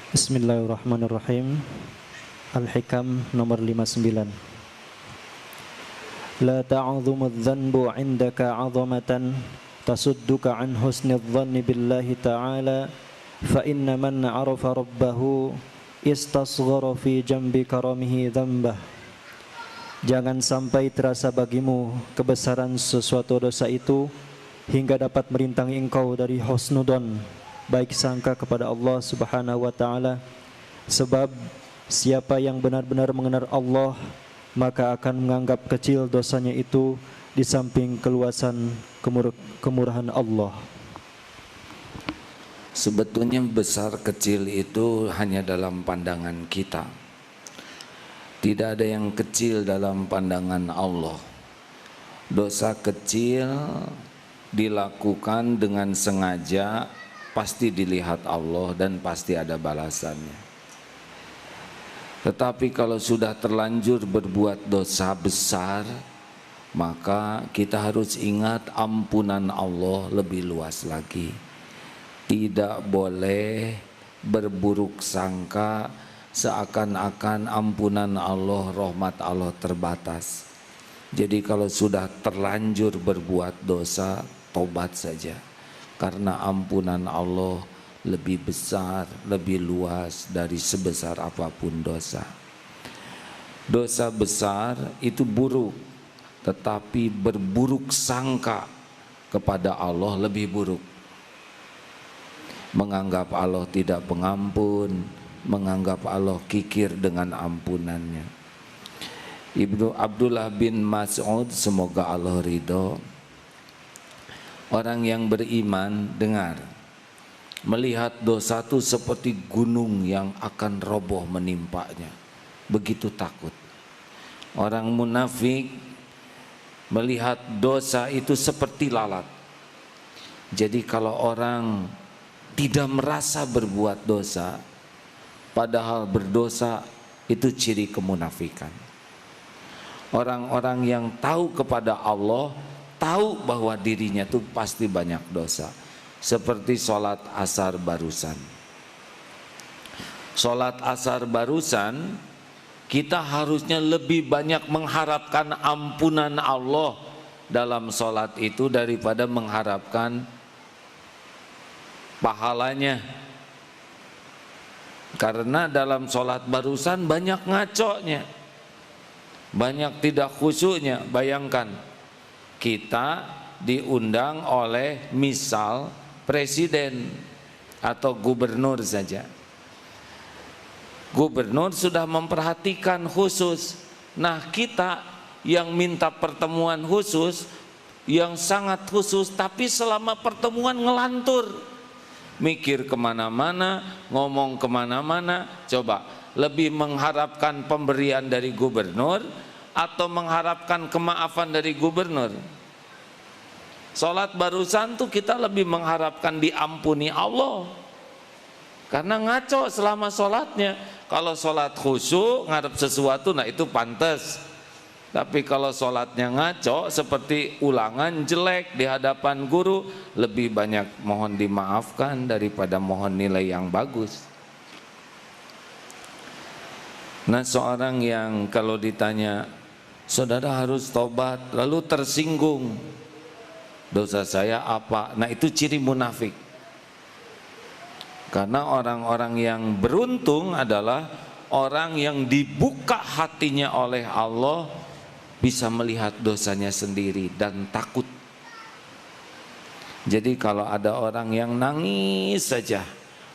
Bismillahirrahmanirrahim. Al-Hikam nomor 59. La ta'udhumu dhanbu 'indaka 'azamatan tasudduka 'an husnidh dhanni billahi ta'ala fa inna man 'arafa rabbahu istasghara fi jambi karamihi dhanbah. Jangan sampai terasa bagimu kebesaran sesuatu dosa itu hingga dapat merintangi engkau dari husnudzon, baik sangka kepada Allah Subhanahu wa taala. Sebab siapa yang benar-benar mengenal Allah, maka akan menganggap kecil dosanya itu di samping keluasan kemurahan Allah. Sebetulnya besar kecil itu hanya dalam pandangan kita. Tidak ada yang kecil dalam pandangan Allah. Dosa kecil dilakukan dengan sengaja pasti dilihat Allah dan pasti ada balasannya. Tetapi kalau sudah terlanjur berbuat dosa besar, maka kita harus ingat ampunan Allah lebih luas lagi. Tidak boleh berburuk sangka seakan-akan ampunan Allah, rahmat Allah terbatas. Jadi kalau sudah terlanjur berbuat dosa, tobat saja. Karena ampunan Allah lebih besar, lebih luas dari sebesar apapun dosa. Dosa besar itu buruk, tetapi berburuk sangka kepada Allah lebih buruk. Menganggap Allah tidak pengampun, menganggap Allah kikir dengan ampunannya. Ibnu Abdullah bin Mas'ud, semoga Allah ridho, orang yang beriman dengar, melihat dosa itu seperti gunung yang akan roboh menimpanya, begitu takut. Orang munafik melihat dosa itu seperti lalat. Jadi kalau orang tidak merasa berbuat dosa, padahal berdosa, itu ciri kemunafikan. Orang-orang yang tahu kepada Allah, tahu bahwa dirinya itu pasti banyak dosa. Seperti sholat asar barusan. Sholat asar barusan, kita harusnya lebih banyak mengharapkan ampunan Allah dalam sholat itu daripada mengharapkan pahalanya. Karena dalam sholat barusan banyak ngaconya, banyak tidak khusyuknya. Bayangkan, kita diundang oleh misal presiden atau gubernur saja. Gubernur sudah memperhatikan khusus. Nah, kita yang minta pertemuan khusus, yang sangat khusus, tapi selama pertemuan ngelantur, mikir kemana-mana, ngomong kemana-mana. Coba, lebih mengharapkan pemberian dari gubernur atau mengharapkan kemaafan dari gubernur? Sholat barusan tuh kita lebih mengharapkan diampuni Allah, karena ngaco selama sholatnya. Kalau sholat khusyuk ngarep sesuatu, nah itu pantas. Tapi kalau sholatnya ngaco seperti ulangan jelek di hadapan guru, lebih banyak mohon dimaafkan daripada mohon nilai yang bagus. Nah, seorang yang kalau ditanya, saudara harus tobat, lalu tersinggung, dosa saya apa? Nah, itu ciri munafik. Karena orang-orang yang beruntung adalah orang yang dibuka hatinya oleh Allah, bisa melihat dosanya sendiri dan takut. Jadi kalau ada orang yang nangis saja,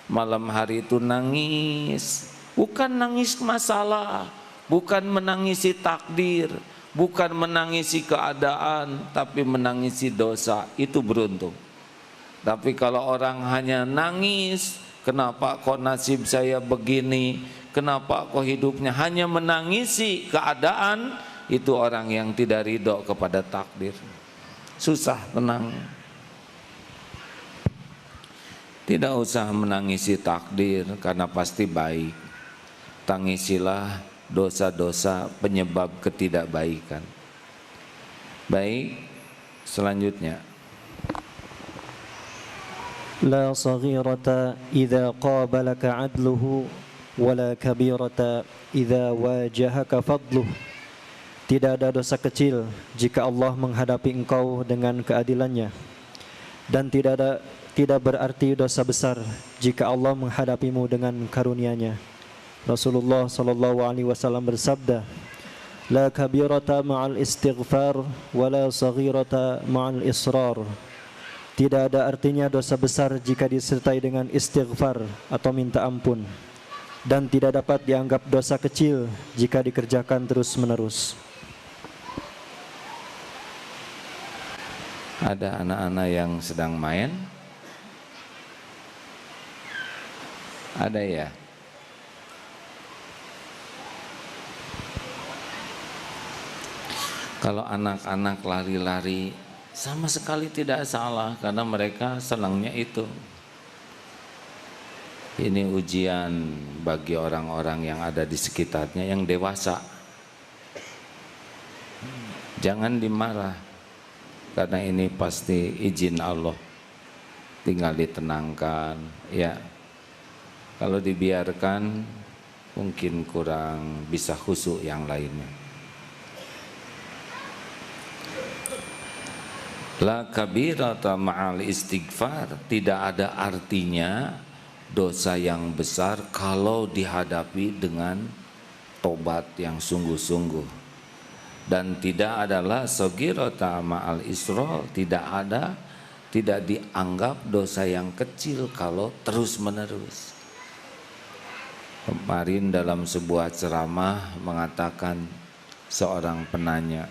malam hari itu nangis, bukan nangis masalah, bukan menangisi takdir, bukan menangisi keadaan, tapi menangisi dosa, itu beruntung. Tapi kalau orang hanya nangis, kenapa kok nasib saya begini, kenapa kok hidupnya, hanya menangisi keadaan, itu orang yang tidak ridho kepada takdir. Susah tenang. Tidak usah menangisi takdir, karena pasti baik. Tangisilah dosa-dosa penyebab ketidakbaikan. Baik, selanjutnya لا صغيرة إذا قابلك عدله ولا كبيرة إذا واجهك فضله. Tidak ada dosa kecil jika Allah menghadapi engkau dengan keadilannya, dan tidak berarti dosa besar jika Allah menghadapimu dengan karunia-Nya. Rasulullah sallallahu alaihi wasallam bersabda, "La kabirata ma'al istighfar wa la saghirata ma'al israr." Tidak ada artinya dosa besar jika disertai dengan istighfar atau minta ampun, dan tidak dapat dianggap dosa kecil jika dikerjakan terus-menerus. Ada anak-anak yang sedang main? Ada ya? Kalau anak-anak lari-lari sama sekali tidak salah, karena mereka senangnya itu. Ini ujian bagi orang-orang yang ada di sekitarnya yang dewasa. Jangan dimarah, karena ini pasti izin Allah. Tinggal ditenangkan, ya. Kalau dibiarkan mungkin kurang bisa khusyuk yang lainnya. La kabirata ma'al istighfar, tidak ada artinya dosa yang besar kalau dihadapi dengan tobat yang sungguh-sungguh. Dan tidak adalah saghirata ma'al israr, tidak dianggap dosa yang kecil kalau terus-menerus. Kemarin dalam sebuah ceramah mengatakan seorang penanya,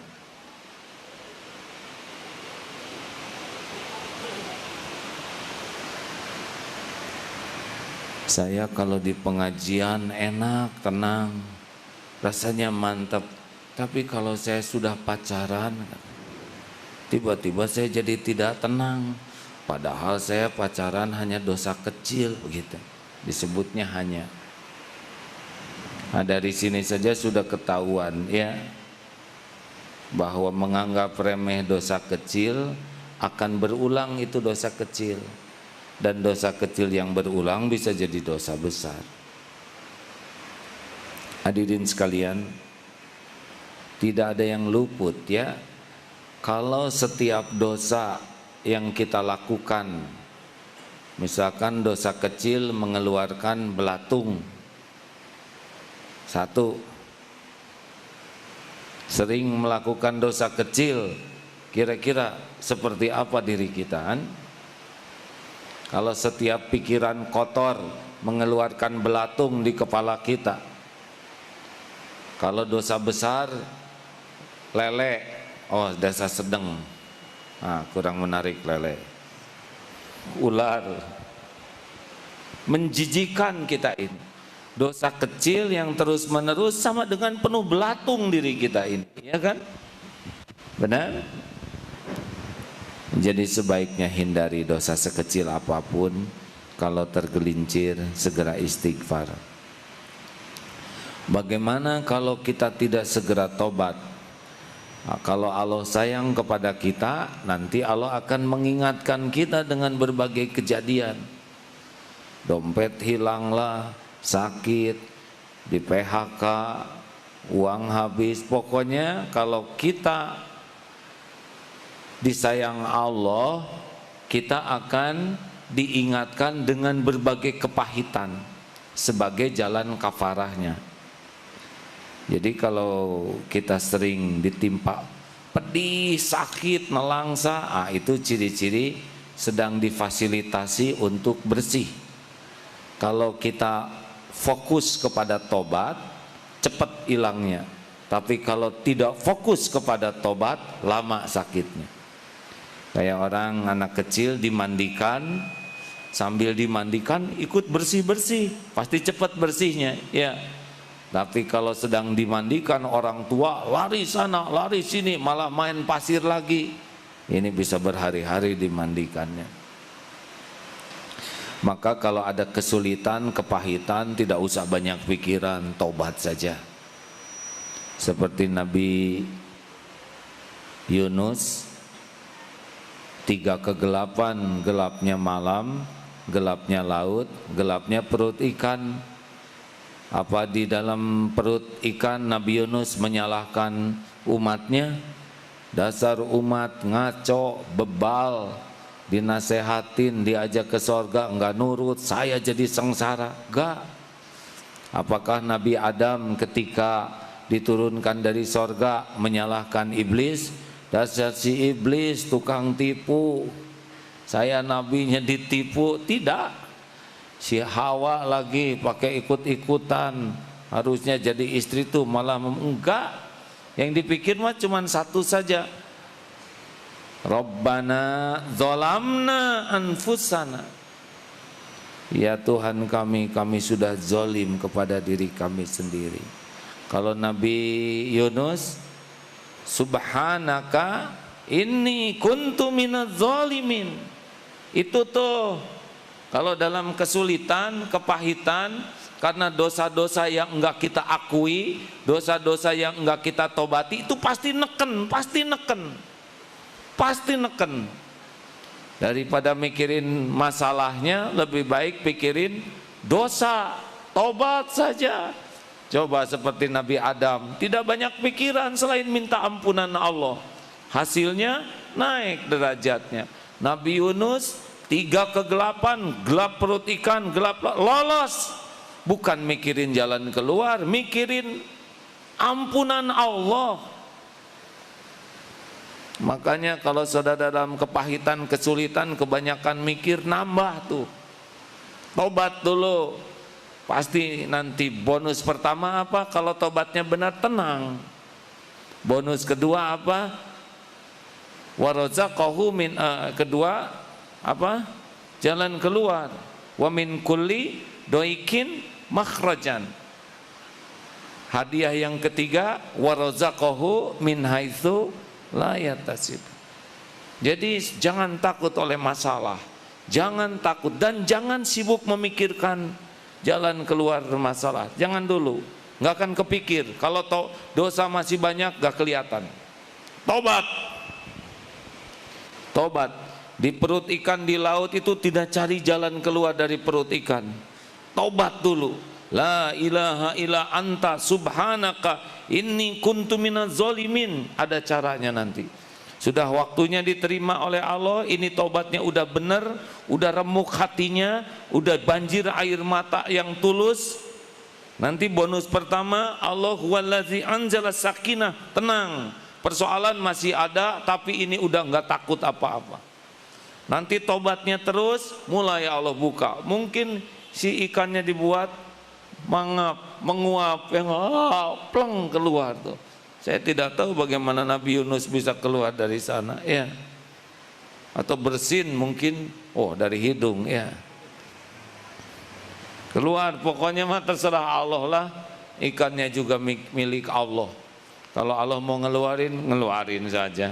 saya kalau di pengajian enak, tenang, rasanya mantap. Tapi kalau saya sudah pacaran, tiba-tiba saya jadi tidak tenang. Padahal saya pacaran hanya dosa kecil, begitu. Disebutnya hanya. Nah, dari sini saja sudah ketahuan, ya, bahwa menganggap remeh dosa kecil akan berulang itu dosa kecil. Dan dosa kecil yang berulang bisa jadi dosa besar. Hadirin sekalian, tidak ada yang luput, ya. Kalau setiap dosa yang kita lakukan, misalkan dosa kecil mengeluarkan belatung, satu, sering melakukan dosa kecil, kira-kira seperti apa diri kita, kan? Kalau setiap pikiran kotor mengeluarkan belatung di kepala kita. Kalau dosa besar, lele, oh dosa sedang, kurang menarik lele. Ular, menjijikan kita ini. Dosa kecil yang terus menerus sama dengan penuh belatung diri kita ini, ya kan? Benar? Jadi sebaiknya hindari dosa sekecil apapun. Kalau tergelincir segera istighfar. Bagaimana kalau kita tidak segera tobat? Nah, kalau Allah sayang kepada kita, nanti Allah akan mengingatkan kita dengan berbagai kejadian. Dompet hilanglah, sakit, di PHK, uang habis. Pokoknya kalau kita disayang Allah, kita akan diingatkan dengan berbagai kepahitan sebagai jalan kafarahnya. Jadi kalau kita sering ditimpa pedih, sakit, nelangsa, itu ciri-ciri sedang difasilitasi untuk bersih. Kalau kita fokus kepada tobat, cepat hilangnya. Tapi kalau tidak fokus kepada tobat, lama sakitnya. Kayak orang anak kecil dimandikan, sambil dimandikan ikut bersih-bersih, pasti cepat bersihnya, ya. Tapi kalau sedang dimandikan orang tua, lari sana, lari sini, malah main pasir lagi. Ini bisa berhari-hari dimandikannya. Maka kalau ada kesulitan, kepahitan, tidak usah banyak pikiran, tobat saja. Seperti Nabi Yunus Tiga kegelapan, gelapnya malam, gelapnya laut, gelapnya perut ikan. Apa di dalam perut ikan Nabi Yunus menyalahkan umatnya? Dasar umat ngaco, bebal, dinasehatin, diajak ke sorga, enggak nurut, saya jadi sengsara. Enggak. Apakah Nabi Adam ketika diturunkan dari sorga menyalahkan iblis? Dasar si iblis, tukang tipu, saya nabinya ditipu. Tidak. Si Hawa lagi pakai ikut-ikutan, harusnya jadi istri tuh malah enggak. Yang dipikir mah cuma satu saja. Rabbana zolamna anfusana. Ya Tuhan kami sudah zolim kepada diri kami sendiri. Kalau Nabi Yunus, subhanaka inni kuntu minadz zalimin. Itu tuh kalau dalam kesulitan, kepahitan, karena dosa-dosa yang enggak kita akui, dosa-dosa yang enggak kita tobati, itu pasti neken, pasti neken. Daripada mikirin masalahnya, lebih baik pikirin dosa, tobat saja. Coba seperti Nabi Adam, tidak banyak pikiran selain minta ampunan Allah. Hasilnya naik derajatnya. Nabi Yunus, tiga kegelapan, gelap perut ikan, gelap lolos. Bukan mikirin jalan keluar, mikirin ampunan Allah. Makanya kalau saudara dalam kepahitan, kesulitan, kebanyakan mikir, nambah tuh. Tobat dulu. Pasti nanti bonus pertama apa? Kalau tobatnya benar, tenang. Bonus kedua apa? Warazaqahu min kedua apa? Jalan keluar. Wa min kulli doikin makhrajan. Hadiah yang ketiga, warazaqahu min haitsu la yatasib. Jadi jangan takut oleh masalah, jangan takut dan jangan sibuk memikirkan jalan keluar masalah. Jangan dulu, nggak akan kepikir. Kalau dosa masih banyak, nggak kelihatan. Tobat, tobat. Di perut ikan di laut itu tidak cari jalan keluar dari perut ikan. Tobat dulu. La ilaha illa anta subhanaka inni kuntu minaz zalimin. Ada caranya nanti. Sudah waktunya diterima oleh Allah. Ini tobatnya udah benar, udah remuk hatinya, udah banjir air mata yang tulus. Nanti bonus pertama, Allah huwallazi anzala sakinah. Tenang, persoalan masih ada, tapi ini udah nggak takut apa-apa. Nanti tobatnya terus, mulai Allah buka. Mungkin si ikannya dibuat mangap, menguap, yang pleng keluar tuh. Saya tidak tahu bagaimana Nabi Yunus bisa keluar dari sana, ya. Atau bersin mungkin, dari hidung, ya. Keluar, pokoknya mah terserah Allah lah. Ikannya juga milik Allah. Kalau Allah mau ngeluarin saja.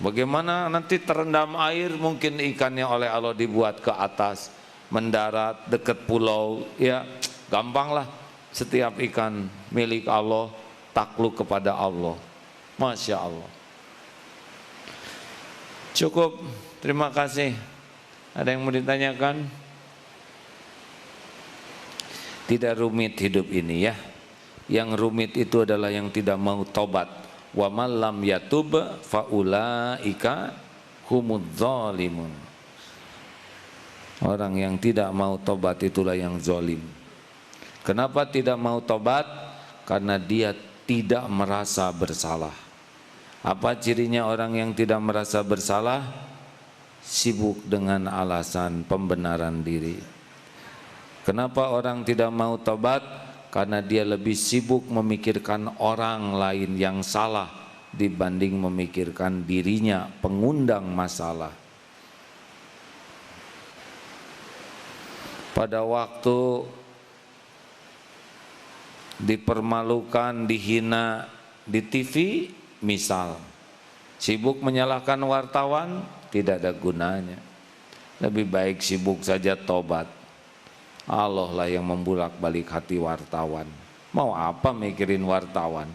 Bagaimana nanti terendam air, mungkin ikannya oleh Allah dibuat ke atas, mendarat dekat pulau, ya. Gampang lah, setiap ikan milik Allah, takluk kepada Allah. Masya Allah. Cukup, terima kasih. Ada yang mau ditanyakan? Tidak rumit hidup ini, ya. Yang rumit itu adalah yang tidak mau tobat. Wa man lam yatub faulaika humudz zalimun. Orang yang tidak mau tobat itulah yang zalim. Kenapa tidak mau tobat? Karena dia tidak merasa bersalah. Apa cirinya orang yang tidak merasa bersalah? Sibuk dengan alasan pembenaran diri. Kenapa orang tidak mau tobat? Karena dia lebih sibuk memikirkan orang lain yang salah dibanding memikirkan dirinya pengundang masalah. Pada waktu dipermalukan, dihina di TV, misal sibuk menyalahkan wartawan, tidak ada gunanya. Lebih baik sibuk saja tobat. Allah lah yang membulak-balik hati wartawan. Mau apa mikirin wartawan?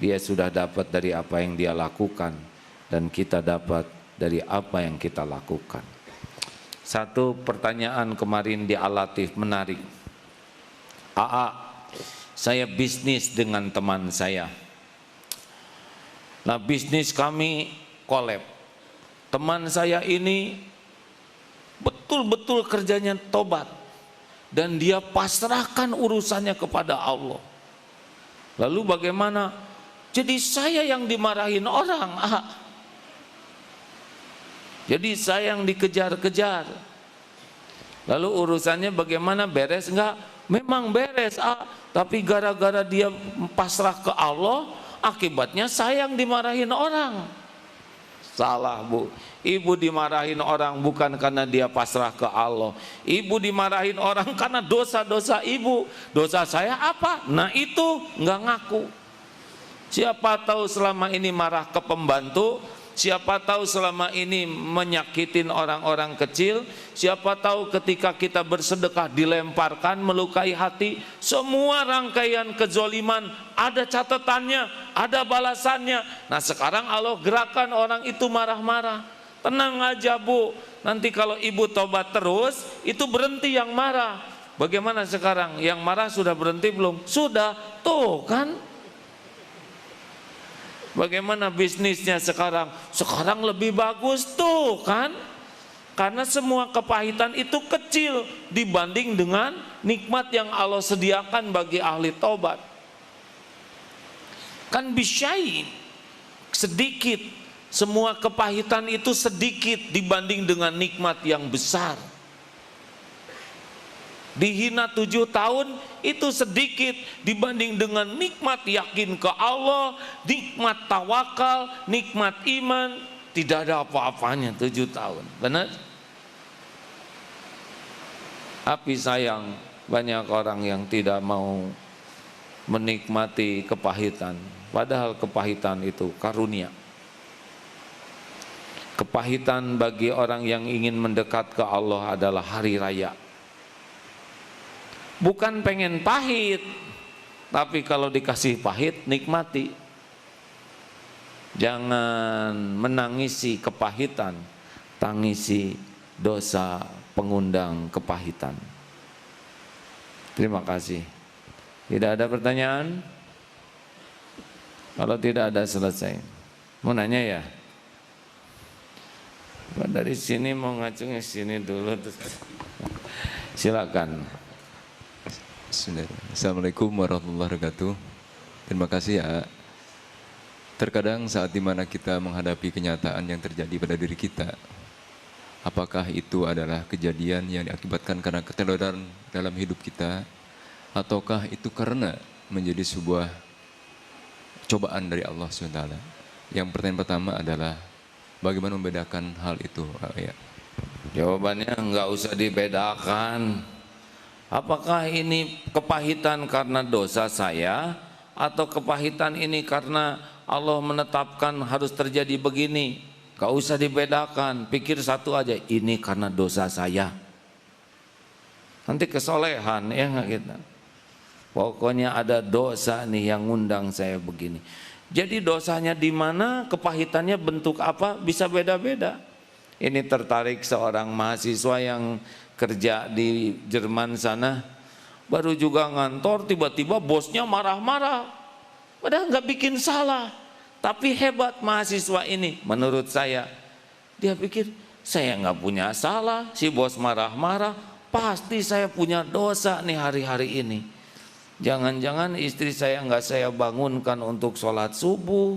Dia sudah dapat dari apa yang dia lakukan, dan kita dapat dari apa yang kita lakukan. Satu pertanyaan kemarin di Al-Latif menarik. AA, saya bisnis dengan teman saya. Nah, bisnis kami kolab. Teman saya ini betul-betul kerjanya tobat dan dia pasrahkan urusannya kepada Allah. Lalu bagaimana? Jadi saya yang dimarahin orang. Jadi saya yang dikejar-kejar. Lalu urusannya bagaimana, beres enggak? Memang beres, tapi gara-gara dia pasrah ke Allah, akibatnya saya yang dimarahin orang. Salah, Bu. Ibu dimarahin orang bukan karena dia pasrah ke Allah. Ibu dimarahin orang karena dosa-dosa ibu. Dosa saya apa? Nah itu nggak ngaku. Siapa tahu selama ini marah ke pembantu, siapa tahu selama ini menyakitin orang-orang kecil, siapa tahu ketika kita bersedekah dilemparkan, melukai hati. Semua rangkaian kezoliman ada catatannya, ada balasannya. Nah sekarang Allah gerakan orang itu marah-marah. Tenang aja, Bu, nanti kalau ibu tobat terus, itu berhenti yang marah. Bagaimana sekarang? Yang marah sudah berhenti belum? Sudah, tuh kan. Bagaimana bisnisnya sekarang? Sekarang lebih bagus tuh kan. Karena semua kepahitan itu kecil dibanding dengan nikmat yang Allah sediakan bagi ahli taubat. Kan bisyai, sedikit. Semua kepahitan itu sedikit dibanding dengan nikmat yang besar. Dihina 7 tahun itu sedikit dibanding dengan nikmat yakin ke Allah, nikmat tawakal, nikmat iman. Tidak ada apa-apanya 7 tahun. Benar? Tapi sayang, banyak orang yang tidak mau menikmati kepahitan. Padahal kepahitan itu karunia. Kepahitan bagi orang yang ingin mendekat ke Allah adalah hari raya. Bukan pengen pahit, tapi kalau dikasih pahit, nikmati. Jangan menangisi kepahitan, tangisi dosa pengundang kepahitan. Terima kasih. Tidak ada pertanyaan? Kalau tidak ada, selesai. Mau nanya ya? Dari sini mau ngacungnya sini dulu. Silakan. Assalamualaikum warahmatullahi wabarakatuh. Terima kasih ya. Terkadang saat dimana kita menghadapi kenyataan yang terjadi pada diri kita, apakah itu adalah kejadian yang diakibatkan karena keteloran dalam hidup kita, ataukah itu karena menjadi sebuah cobaan dari Allah SWT? Yang pertanyaan pertama adalah bagaimana membedakan hal itu? Ya. Jawabannya nggak usah dibedakan. Apakah ini kepahitan karena dosa saya, atau kepahitan ini karena Allah menetapkan harus terjadi begini? Gak usah dibedakan, pikir satu aja, ini karena dosa saya. Nanti kesolehan ya nggak kita. Pokoknya ada dosa nih yang ngundang saya begini. Jadi dosanya di mana, kepahitannya bentuk apa, bisa beda-beda. Ini tertarik seorang mahasiswa yang kerja di Jerman sana, baru juga ngantor, tiba-tiba bosnya marah-marah, padahal nggak bikin salah. Tapi hebat mahasiswa ini, menurut saya. Dia pikir, saya nggak punya salah, si bos marah-marah, pasti saya punya dosa nih hari-hari ini. Jangan-jangan istri saya nggak saya bangunkan untuk sholat subuh,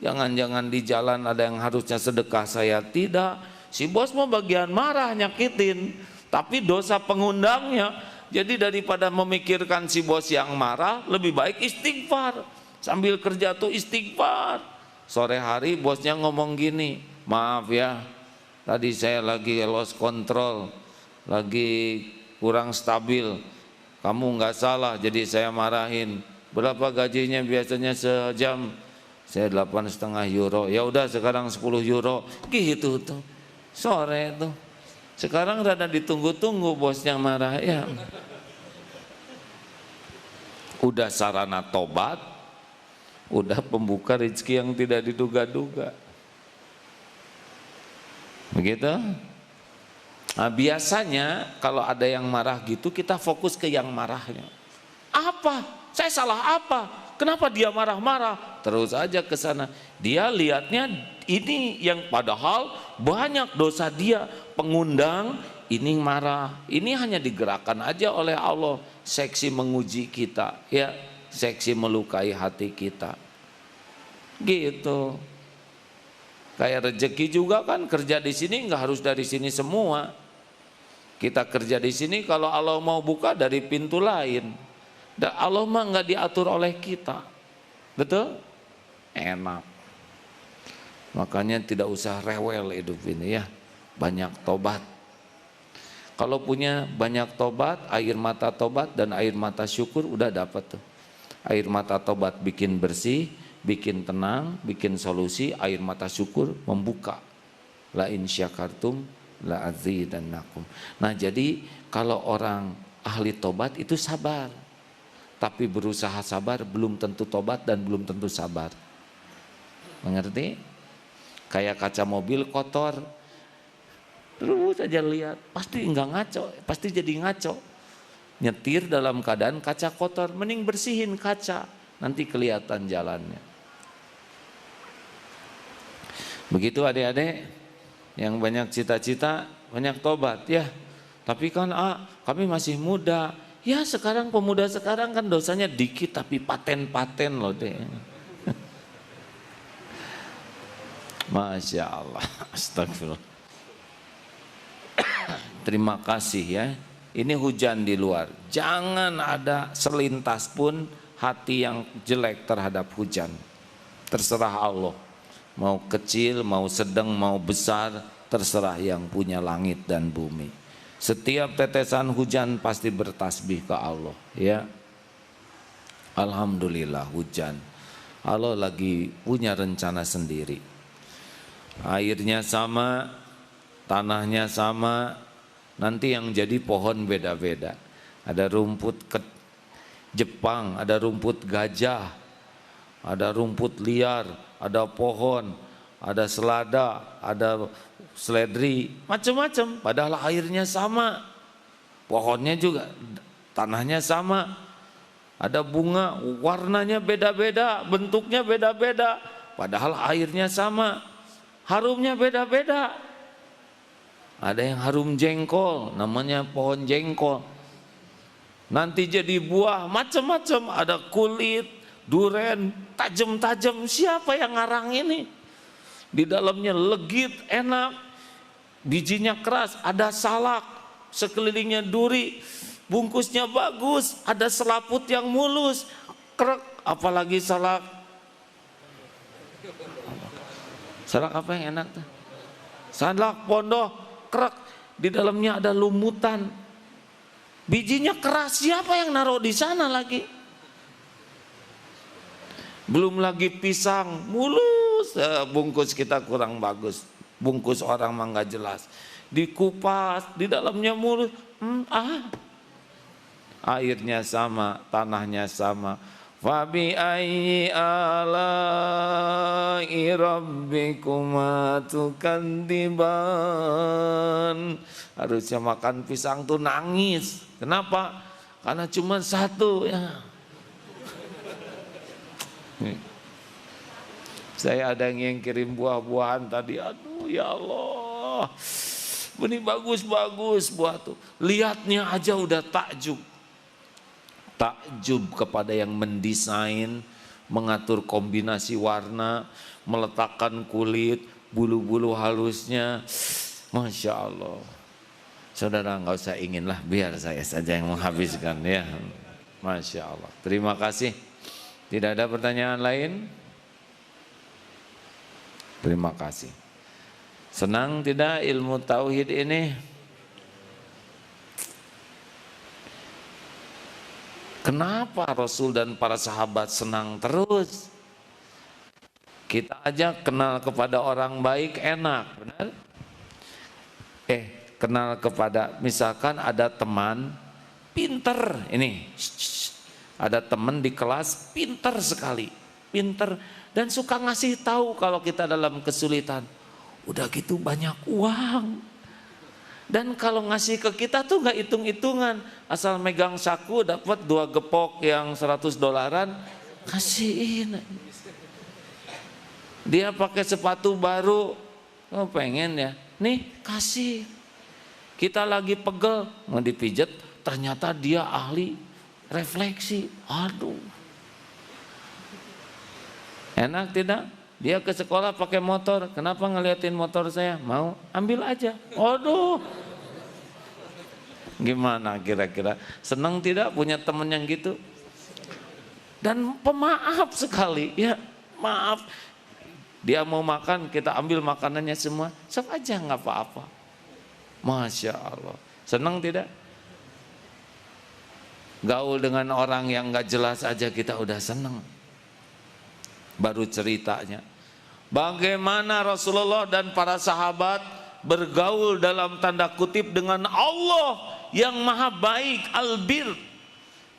jangan-jangan di jalan ada yang harusnya sedekah saya tidak. Si bos mau bagian marah, nyakitin, tapi dosa pengundangnya. Jadi daripada memikirkan si bos yang marah, lebih baik istighfar. Sambil kerja tuh istighfar. Sore hari bosnya ngomong gini, maaf ya, tadi saya lagi lost control, lagi kurang stabil. Kamu nggak salah, jadi saya marahin. Berapa gajinya biasanya sejam? Saya 8,5 euro. Ya udah sekarang 10 euro. Gitu tuh. Sore tuh. Sekarang rada ditunggu-tunggu bosnya marah ya. Udah sarana tobat, udah pembuka rezeki yang tidak diduga-duga. Begitu. Nah, biasanya kalau ada yang marah gitu kita fokus ke yang marahnya. Apa? Saya salah apa? Kenapa dia marah-marah? Terus aja ke sana. Dia lihatnya ini yang padahal banyak dosa dia. Pengundang ini marah. Ini hanya digerakkan aja oleh Allah. Seksi menguji kita, ya. Seksi melukai hati kita. Gitu. Kayak rezeki juga kan, kerja di sini nggak harus dari sini semua. Kita kerja di sini kalau Allah mau buka dari pintu lain. Dan Allah mah nggak diatur oleh kita, betul? Enak. Makanya tidak usah rewel hidup ini ya. Banyak tobat. Kalau punya banyak tobat, air mata tobat dan air mata syukur udah dapat tuh. Air mata tobat bikin bersih, bikin tenang, bikin solusi. Air mata syukur membuka. La in syakartum la azidannakum. Nah, jadi kalau orang ahli tobat itu sabar. Tapi berusaha sabar belum tentu tobat dan belum tentu sabar. Mengerti? Kayak kaca mobil kotor, terus aja lihat, pasti enggak ngaco, pasti jadi ngaco. Nyetir dalam keadaan kaca kotor, mending bersihin kaca, nanti kelihatan jalannya. Begitu adik-adik yang banyak cita-cita, banyak tobat ya. Tapi kan kami masih muda. Ya sekarang pemuda sekarang kan dosanya dikit tapi paten-paten loh deh. Masya Allah, astagfirullah. Terima kasih ya. Ini hujan di luar. Jangan ada selintas pun hati yang jelek terhadap hujan. Terserah Allah. Mau kecil, mau sedang, mau besar, terserah yang punya langit dan bumi. Setiap tetesan hujan pasti bertasbih ke Allah, ya. Alhamdulillah hujan. Allah lagi punya rencana sendiri. Airnya sama, tanahnya sama, nanti yang jadi pohon beda-beda. Ada rumput Jepang, ada rumput gajah, ada rumput liar, ada pohon, ada selada, ada seledri, macam-macam. Padahal airnya sama, pohonnya juga, tanahnya sama. Ada bunga, warnanya beda-beda, bentuknya beda-beda. Padahal airnya sama, harumnya beda-beda. Ada yang harum jengkol, namanya pohon jengkol. Nanti jadi buah, macam-macam. Ada kulit, duren, tajam-tajam. Siapa yang ngarang ini? Di dalamnya legit, enak, bijinya keras, ada salak, sekelilingnya duri, bungkusnya bagus, ada selaput yang mulus, krek, apalagi salak. Salak apa yang enak tuh? Salak pondok, krek, di dalamnya ada lumutan, bijinya keras. Siapa yang naruh di sana lagi? Belum lagi pisang mulus, bungkus kita kurang bagus, bungkus orang mah nggak jelas, dikupas, di dalamnya mulus. Airnya sama, tanahnya sama. Fabi ayyi ala'i rabbikuma tukadziban. Harusnya makan pisang tuh nangis. Kenapa? Karena cuma satu ya. Saya ada yang kirim buah-buahan tadi, aduh ya Allah, ini bagus-bagus buah tuh, lihatnya aja udah takjub. Takjub kepada yang mendesain, mengatur kombinasi warna, meletakkan kulit, bulu-bulu halusnya, Masya Allah. Saudara nggak usah ingin lah, biar saya saja yang menghabiskan ya. Masya Allah, terima kasih. Tidak ada pertanyaan lain? Terima kasih. Senang tidak ilmu tauhid ini? Kenapa Rasul dan para sahabat senang terus? Kita aja kenal kepada orang baik enak, benar? Kenal kepada, misalkan ada teman pinter ini. Ada teman di kelas pinter sekali, pinter dan suka ngasih tahu kalau kita dalam kesulitan. Udah gitu banyak uang. Dan kalau ngasih ke kita tuh nggak hitung-hitungan, asal megang saku dapat 2 gepok yang $100, kasihin. Dia pakai sepatu baru, oh pengen ya, nih kasih. Kita lagi pegel mau dipijet, ternyata dia ahli refleksi. Aduh, enak tidak? Dia ke sekolah pakai motor, kenapa ngeliatin motor saya? Mau ambil aja. Aduh, gimana kira-kira? Senang tidak punya temen yang gitu? Dan pemaaf sekali, ya maaf. Dia mau makan, kita ambil makanannya semua, sok aja nggak apa-apa. Masya Allah, senang tidak? Gaul dengan orang yang nggak jelas aja kita udah senang. Baru ceritanya, bagaimana Rasulullah dan para sahabat bergaul dalam tanda kutip dengan Allah yang maha baik, albir,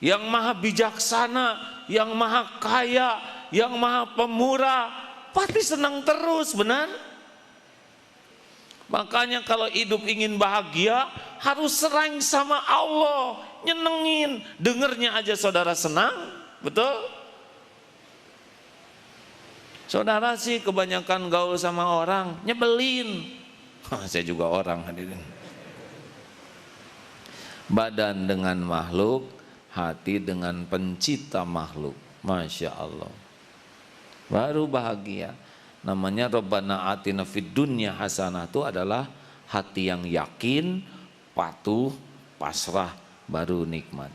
yang maha bijaksana, yang maha kaya, yang maha pemurah. Pasti senang terus, benar? Makanya kalau hidup ingin bahagia harus sering sama Allah, nyenengin. Dengernya aja saudara senang, betul? Saudara sih kebanyakan gaul sama orang, nyebelin. Saya juga orang, hadirin. Badan dengan makhluk, hati dengan pencipta makhluk. Masya Allah. Baru bahagia. Namanya Rabbana atina fid dunya hasanah, itu adalah hati yang yakin, patuh, pasrah, baru nikmat.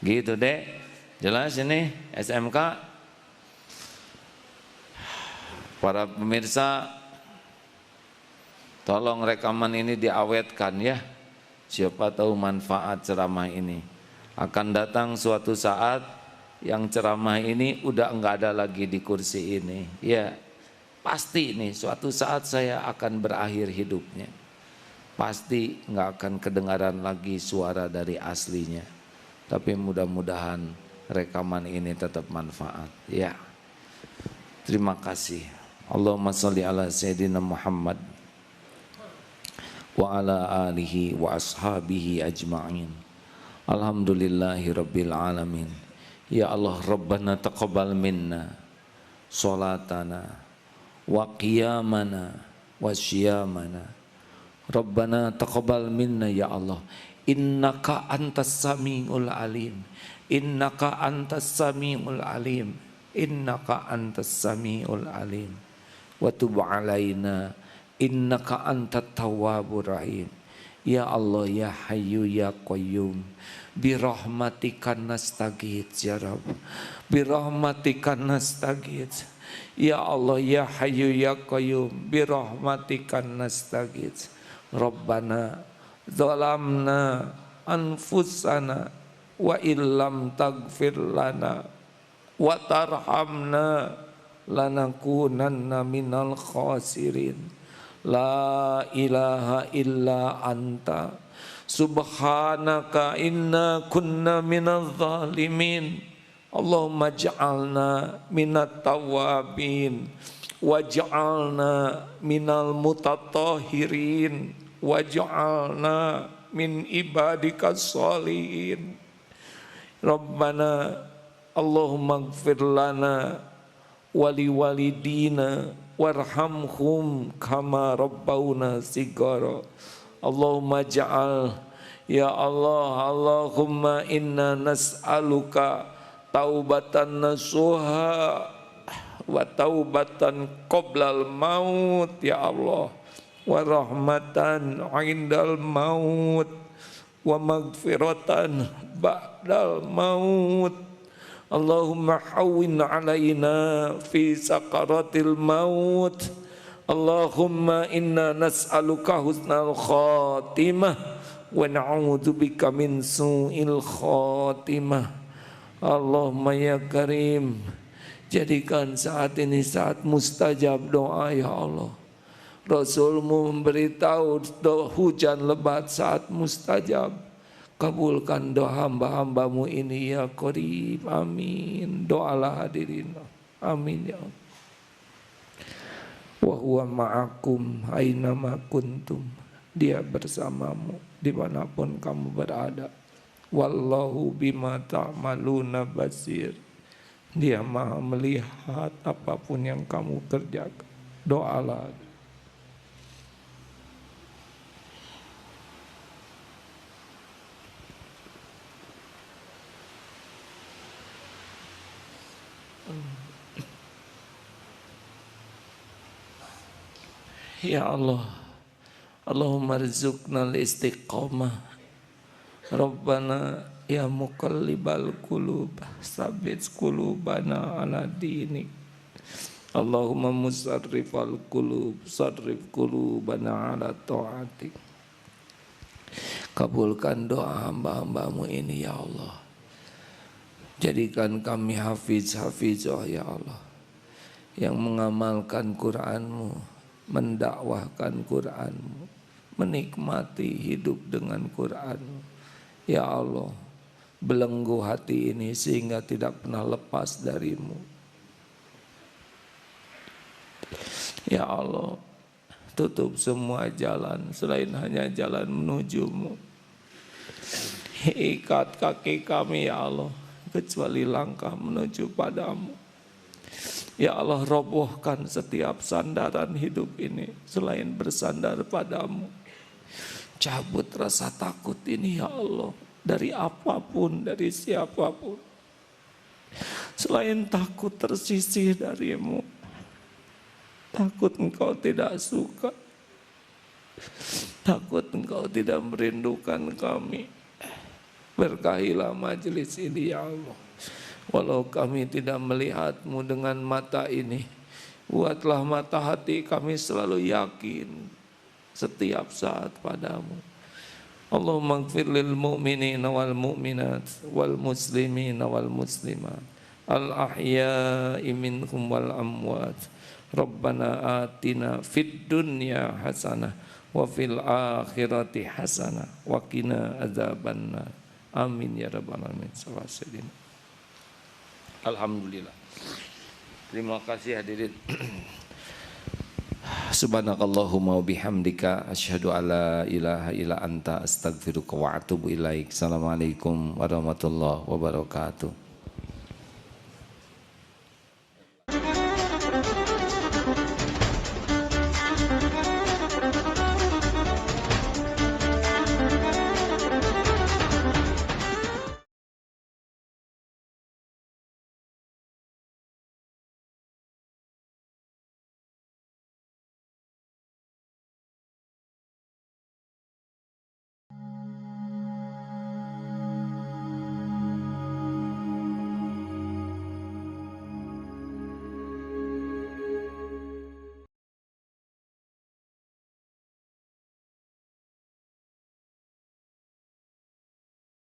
Gitu deh. Jelas ini SMK. Para pemirsa, tolong rekaman ini diawetkan ya. Siapa tahu manfaat ceramah ini. Akan datang suatu saat yang ceramah ini udah enggak ada lagi di kursi ini. Ya, pasti nih suatu saat saya akan berakhir hidupnya. Pasti enggak akan kedengaran lagi suara dari aslinya. Tapi mudah-mudahan rekaman ini tetap manfaat. Ya, terima kasih. Allahumma salli ala Sayyidina Muhammad wa ala alihi wa ashabihi ajma'in. Alhamdulillahi rabbil alamin. Ya Allah, Rabbana taqabbal minna salatana wa qiyamana wa syiyamana. Rabbana taqabbal minna ya Allah. Innaka antas sami'ul alim. Innaka antas sami'ul alim. Innaka antas sami'ul alim. Wa tub alaina innaka antat tawwabur rahim. Ya Allah ya Hayyu ya Qayyum, bi rahmatika nastaghits ya Rabb, bi rahmatika nastaghits. Ya Allah ya Hayyu ya Qayyum, bi rahmatika nastaghits. Rabbana zalamna anfusana wa illam taghfir lana wa tarhamna lanakunanna minal khasirin. La ilaha illa anta subhanaka inna kunna minal zalimin. Allahumma ja'alna minat tawabin waj'alna minal mutatahhirin waj'alna min ibadikas sholihin. Rabbana Allahumma ighfir lana wali walidina warhamhum kama rabbawna sigara. Allahumma ja'al ya Allah, Allahumma inna nas'aluka taubatan nasuha wa taubatan qoblal maut ya Allah, wa rahmatan indal maut wa magfiratan ba'dal maut. Allahumma hawwin alaina fi sakaratil maut. Allahumma inna nas'aluka husnal khatimah wa na'udzubika min su'il khatimah. Allahumma ya Karim, jadikan saat ini saat mustajab doa ya Allah. Rasulmu memberitahu hujan lebat saat mustajab. Kabulkan doa hamba-hambamu ini ya Qarib. Amin. Doalah hadirin. Amin ya Allah. wa huwa ma'akum ainama kuntum. Dia bersamamu dimanapun kamu berada. Wallahu bima ta'maluna basir. Dia maha melihat apapun yang kamu kerjakan. Doalah. Ya Allah, Allahumma rizukna al-istiqamah. Rabbana ya muqallibal qulub, sabit qulubana ala dinik. Allahumma musarrifal qulub, sarrif qulubana ala ta'atik. Kabulkan doa hamba-hambamu ini ya Allah. Jadikan kami hafiz-hafizah ya Allah, yang mengamalkan Qur'an-Mu, mendakwahkan Qur'an-Mu, menikmati hidup dengan Qur'an-Mu. Ya Allah, belenggu hati ini sehingga tidak pernah lepas dari-Mu. Ya Allah, tutup semua jalan selain hanya jalan menuju-Mu. Ikat kaki kami ya Allah, kecuali langkah menuju padamu. Ya Allah, robohkan setiap sandaran hidup ini selain bersandar padamu. Cabut rasa takut ini ya Allah, dari apapun, dari siapapun, selain takut tersisih darimu. Takut engkau tidak suka, takut engkau tidak merindukan kami. Berkahilah majelis ini ya Allah. Walau kami tidak melihatmu dengan mata ini, buatlah mata hati kami selalu yakin setiap saat padamu. Allahumma ighfir lil mu'minina wal mu'minat wal muslimina wal muslimat al ahya'i minhum wal amwat. Rabbana atina fid dunya hasanah wa fil akhirati hasanah wa qina adzabannar. Amin ya rabbal alamin. Alhamdulillah. Terima kasih hadirin. Subhanakallahumma wa bihamdika asyhadu alla ilaha illa anta astaghfiruka wa atubu ilaik. Assalamualaikum warahmatullahi wabarakatuh.